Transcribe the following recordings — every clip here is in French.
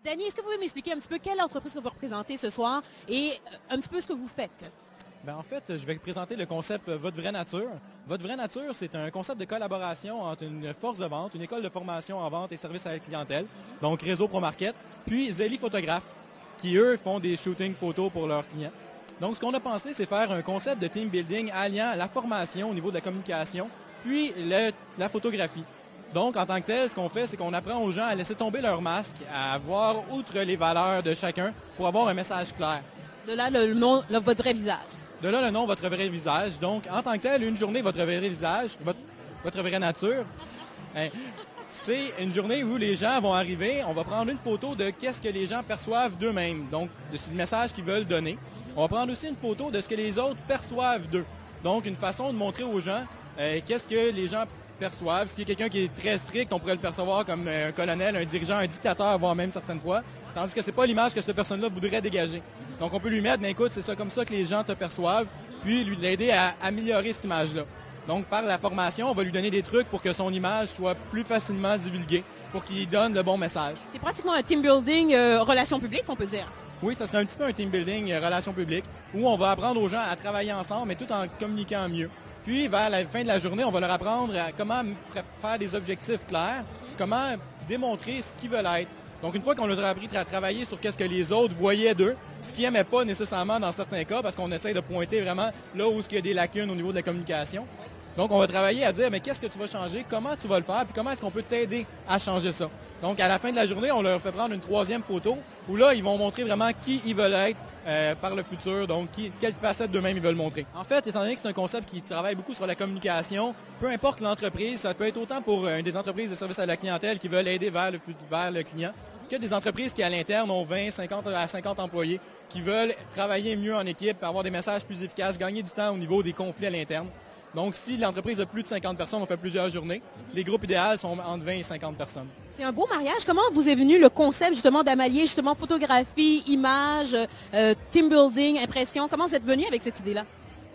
Danny, est-ce que vous pouvez m'expliquer un petit peu quelle entreprise que vous représentez ce soir et un petit peu ce que vous faites? Ben, en fait, je vais présenter le concept Votre vraie nature. Votre vraie nature, c'est un concept de collaboration entre une force de vente, une école de formation en vente et services à la clientèle, donc Réseau ProMarket, puis Zeli Photographe, qui, eux, font des shootings photos pour leurs clients. Donc, ce qu'on a pensé, c'est faire un concept de team building alliant la formation au niveau de la communication, puis la photographie. Donc, en tant que tel, ce qu'on fait, c'est qu'on apprend aux gens à laisser tomber leur masque, à voir outre les valeurs de chacun pour avoir un message clair. De là, le nom, votre vrai visage. De là, le nom, votre vrai visage. Donc, en tant que tel, une journée, votre vrai visage, votre vraie nature, hein, c'est une journée où les gens vont arriver, on va prendre une photo de qu'est-ce que les gens perçoivent d'eux-mêmes, donc de ce message qu'ils veulent donner. On va prendre aussi une photo de ce que les autres perçoivent d'eux. Donc, une façon de montrer aux gens qu'est-ce que les gens perçoivent. S'il y a quelqu'un qui est très strict, on pourrait le percevoir comme un colonel, un dirigeant, un dictateur, voire même certaines fois. Tandis que c'est pas l'image que cette personne-là voudrait dégager. Donc, on peut lui mettre, écoute, c'est ça comme ça que les gens te perçoivent, puis l'aider à améliorer cette image-là. Donc, par la formation, on va lui donner des trucs pour que son image soit plus facilement divulguée, pour qu'il donne le bon message. C'est pratiquement un team building relations publiques, on peut dire. Oui, ça serait un petit peu un team building relations publiques, où on va apprendre aux gens à travailler ensemble, mais tout en communiquant mieux. Puis, vers la fin de la journée, on va leur apprendre à comment faire des objectifs clairs, comment démontrer ce qu'ils veulent être. Donc, une fois qu'on leur a appris à travailler sur qu'est-ce que les autres voyaient d'eux, ce qu'ils n'aimaient pas nécessairement dans certains cas, parce qu'on essaie de pointer vraiment là où il y a des lacunes au niveau de la communication. Donc, on va travailler à dire, mais qu'est-ce que tu vas changer, comment tu vas le faire, puis comment est-ce qu'on peut t'aider à changer ça. Donc, à la fin de la journée, on leur fait prendre une troisième photo, où là, ils vont montrer vraiment qui ils veulent être par le futur, donc quelle facette d'eux-mêmes ils veulent montrer. En fait, étant donné que c'est un concept qui travaille beaucoup sur la communication, peu importe l'entreprise, ça peut être autant pour des entreprises de services à la clientèle qui veulent aider vers le client, que des entreprises qui, à l'interne, ont 20, 50 à 50 employés, qui veulent travailler mieux en équipe, avoir des messages plus efficaces, gagner du temps au niveau des conflits à l'interne. Donc, si l'entreprise a plus de 50 personnes, on fait plusieurs journées. Les groupes idéaux sont entre 20 et 50 personnes. C'est un beau mariage. Comment vous est venu le concept justement d'amalier justement photographie, image, team building, impression? Comment vous êtes venu avec cette idée-là?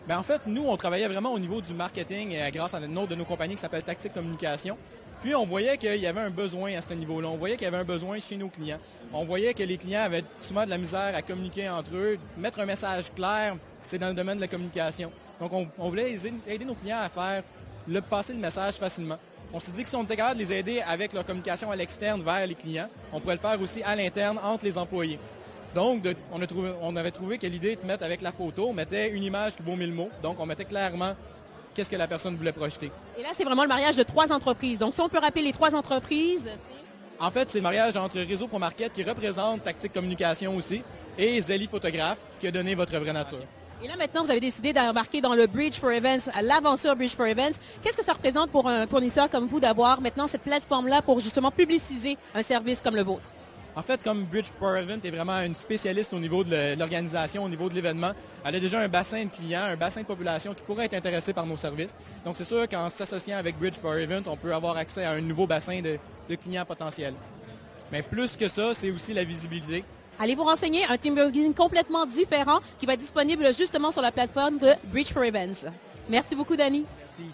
Bien, en fait, nous, on travaillait vraiment au niveau du marketing grâce à une autre de nos compagnies qui s'appelle Tactique Communication. Puis, on voyait qu'il y avait un besoin à ce niveau-là. On voyait qu'il y avait un besoin chez nos clients. On voyait que les clients avaient souvent de la misère à communiquer entre eux. Mettre un message clair, c'est dans le domaine de la communication. Donc, on voulait aider nos clients à passer le message facilement. On s'est dit que si on était capable de les aider avec leur communication à l'externe vers les clients, on pourrait le faire aussi à l'interne entre les employés. Donc, on avait trouvé que l'idée de mettre avec la photo, on mettait une image qui vaut 1000 mots. Donc, on mettait clairement qu'est-ce que la personne voulait projeter. Et là, c'est vraiment le mariage de 3 entreprises. Donc, si on peut rappeler les 3 entreprises, c'est... En fait, c'est le mariage entre Réseau ProMarket qui représente Tactique Communication aussi et Zeli Photographe qui a donné Votre vraie nature. Et là, maintenant, vous avez décidé d'embarquer dans le Bridge for Events, l'aventure Bridge for Events. Qu'est-ce que ça représente pour un fournisseur comme vous d'avoir maintenant cette plateforme-là pour justement publiciser un service comme le vôtre? En fait, comme Bridge for Events est vraiment une spécialiste au niveau de l'organisation, au niveau de l'événement, elle a déjà un bassin de clients, un bassin de population qui pourrait être intéressé par nos services. Donc, c'est sûr qu'en s'associant avec Bridge for Events, on peut avoir accès à un nouveau bassin de clients potentiels. Mais plus que ça, c'est aussi la visibilité. Allez vous renseigner, un team building complètement différent qui va être disponible justement sur la plateforme de Bridge for Events. Merci beaucoup, Danny. Merci.